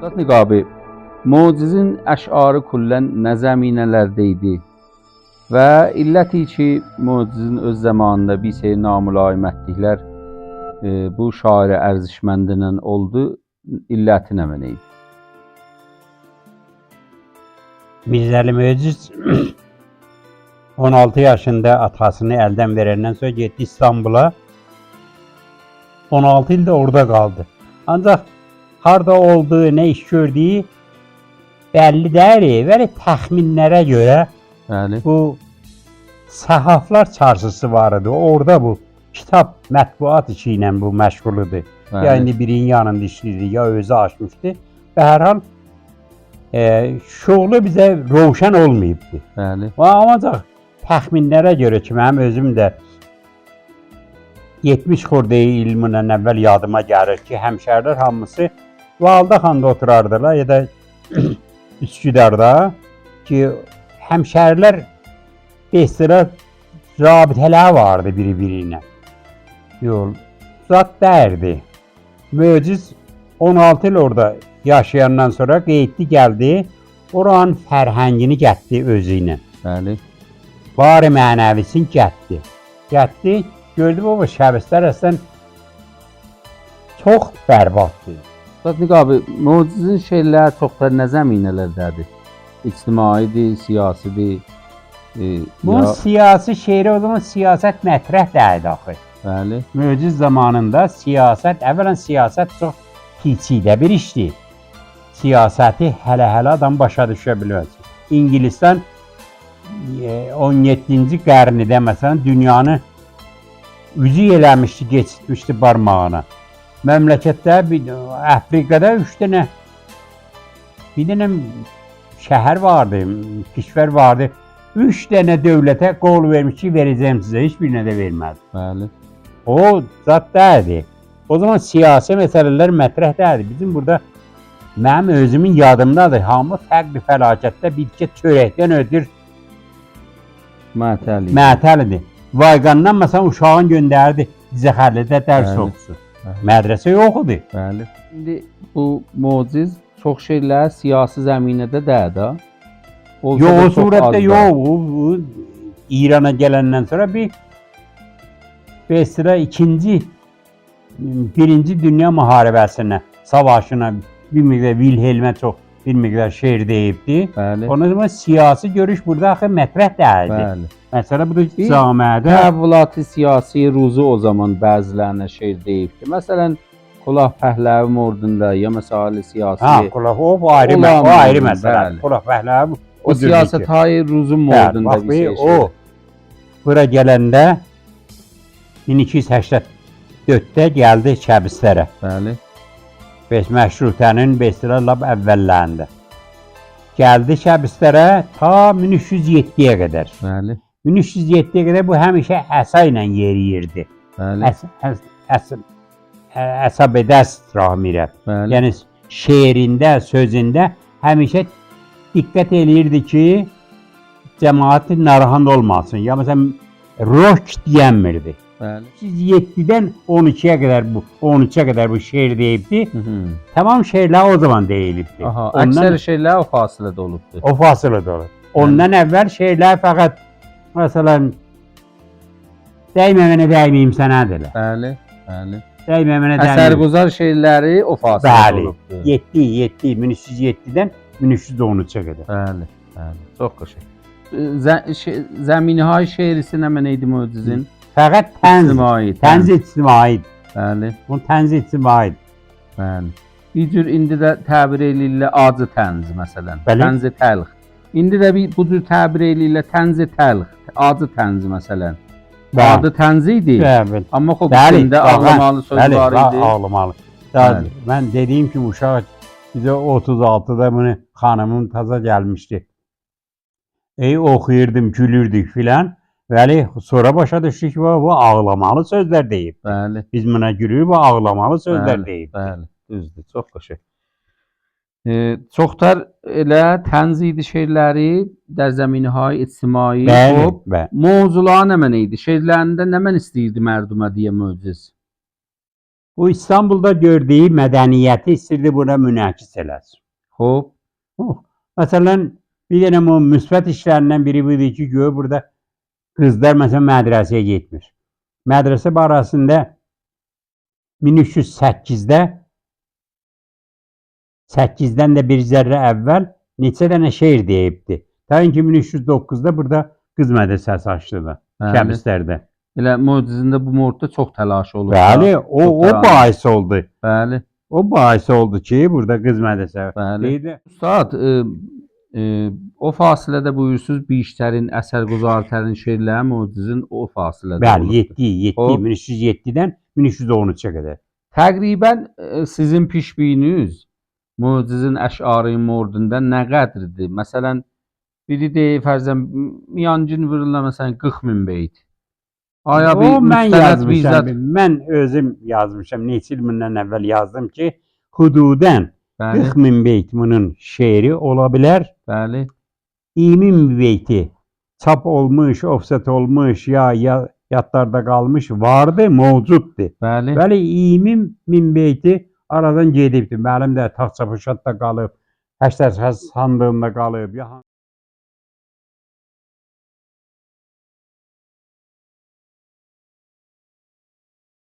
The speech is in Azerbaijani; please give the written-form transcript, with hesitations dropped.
Zat Niqabi, Mucizin əşarı kullən nə zəminələrdə idi və illəti ki, Mucizin öz zamanında bir sey namülayimətliklər bu şair ərzişməndindən oldu, illəti nə mənə idi? Mirzəli Möciz 16 yaşında atasını əldən verəndən sonra getdi İstanbula. 16 il də orada qaldı. Ancaq harda olduğu, nə iş gördüyü bəlli deyil. Bəli, təxminlərə görə bu səhaflar çarşısı var idi. Orada bu kitab mətbuat işi ilə bu məşğul idi. Ya indi birinin yanında işləyirdi, ya özü açmışdı. Və hər hal şoğlu bizə roşan olmayıbdı. Ancaq təxminlərə görə ki, mənim özüm də 70 xordeyi ilmindən əvvəl yadıma gəlir ki, həmşərlər hamısı Valdaxanda oturardılar ya da Üsküdarda ki, həmşərlər bestirə rabitələr vardı biri-biri ilə. Yol, zat dərdi. Möciz 16 il orada yaşayandan sonra qeydli gəldi, oranın fərhəngini gətdi özü ilə. Bari mənəvisin gətdi. Gətdi, gördü baba şəbislər əslən çox bərbaddır. Zat Niqabi, Mucizin şeirləri çoxlar nə zəminələrdədir? İctimaidir, siyasidir? Bu siyasi şeiri o zaman siyasət mətrəh deyildi axı. Möciz zamanında siyasət, əvvələn siyasət çox peçidə bir işdir. Siyasəti hələ adam başa düşə bilməz. İngilistan 17-ci qarnidə məsələn dünyanı üzü eləmişdi, geçitmişdi barmağına. Məmləkətdə, Afrikada 3 dənə, bir dənə şəhər vardı, kişvər vardı. 3 dənə dövlətə qol vermiş ki, verəcəm sizə, heç birinə də vermədi. O zat deyildi. O zaman siyasi məsələlər mətrəh deyildi. Bizim burada, mənim özümün yadımdadır, hamı fərqli fəlakətdə bircə çörəkdən ödür mətəlidir. Vayqandan məsələn uşağın göndərdi Dizəxərlidə dərs oxusun. Mədrəsə yoxdur. İndi bu Muciz çox şeylər siyasi zəminədə deyil. Yox, o surətdə yox. İrana gələndən sonra bir sıra birinci Dünya müharibəsinə, savaşına bir miqdar Vilhelmə çox bir miqdar şeir deyibdi. Ondan sonra siyasi görüş burada axı mətrəh deyildi. Məsələ bu camiədə təvəllüatı siyasi ruzu o zaman bəzilərinə şeir deyibdi. Məsələn, Qulah Pəhləvi mordunda ya məsələ siyasi. Qulah o ayrı məsələ. Qulah Pəhləvi o siyasət-i ruzun mordunda bir şey. O bura gələndə 1284-də gəldi Çəbislərə. Məşrutənin bestirə lap əvvəllərində. Gəldi Çəbislərə ta 1307-yə qədər. 1307-yə qədər bu həmişə əsa ilə yeriyirdi. Əsabədəst Rahmirət. Yəni şeirində, sözündə həmişə diqqət eləyirdi ki, cəmaat narahat olmasın. Ya məsələn, rock deyənmirdi. 7-dən 12-yə qədər bu şeir deyibdi. Tamam şeirlər o zaman deyilibdi. Əksər şeirlər o fasilədə olubdur. O fasilədə olub. Ondan əvvəl şeirlər fəqət məsələn dəymə mənə dəyməyim sənədirlər. Dəymə mənə dəyməyim. Əsərgüzar şeirləri o fasilədə olubdur. 1307-dən 1313-ə qədər. Çox qəşəng. Zəmini-hay şeirisi nə mənə idi Mucizin? Fəqət tənz ictimai. Bu tənz ictimai. Bir cür indi də təbir eləyirlər acı tənz məsələn. Tənz təlx. İndi də bu cür təbir eləyirlər tənz təlx. Acı tənz məsələn. Adı tənz idi. Amma xop içində ağlamalı söz var idi. Ağlamalı. Mən dediyim ki, uşaq bizə 36-da bunu xanımım taza gəlmişdi. Oxuyurdum, gülürdük filan. Bəli, sonra başa düşdük ki, bu ağlamalı sözlər deyib. Biz buna gülür, bu ağlamalı sözlər deyib. Düzdür, çox qəşəng. Çoxlar elə tənz idi şeirləri, در زمینه‌های اجتماعی. خب موضوعا nə mənə idi? Şeirlərində nə mən istəyirdi mərdumə deyə Muciz? O İstanbulda gördüyü mədəniyyəti istirdi buna münəqis eləsin. Hop. Məsələn, bir dənə o müsbət işlərindən biri budur ki, gör burada qızlar məsələn mədrəsəyə getmir. Mədrəsə barəsində 1308-də 8-dən də bir zərrə əvvəl neçə dənə şeir deyibdi. Təyin ki 1309-da burada qız mədrəsəsi açdılar. Şəbistərdə. Elə möcüzündə bu mordda çox təlaş olub. Bəli, o bahis oldu. Bəli. O bahis oldu ki, burada qız mədrəsəsi. Bəli. Ustad, o fasilədə buyursunuz Biştərin, Əsərquzartərin şeirləri möcüzün o fasilədə Bəli, olubdur. 1307-dən 1313-ə qədər. Təqribən sizin pişbiyiniz möcüzün əşarı mordunda nə qədridir? Məsələn, biri deyir fərzən miyancın vururlar məsələn 40.000 beyt. Aya bir mən yazmışam. bizat... Mən özüm yazmışam. Neçə il bundan əvvəl yazdım ki, hududən 40.000 beyt bunun şeiri ola bilər. Bəli. 20.000 beyti çap olmuş, ofset olmuş, ya yadlarda qalmış, vardı, mövcuddur. Bəli. Bəli, 20.000 beyti aradan gedibdir. Mənim də Taxçapuşatda qalıb, Həştər sandığında qalıb.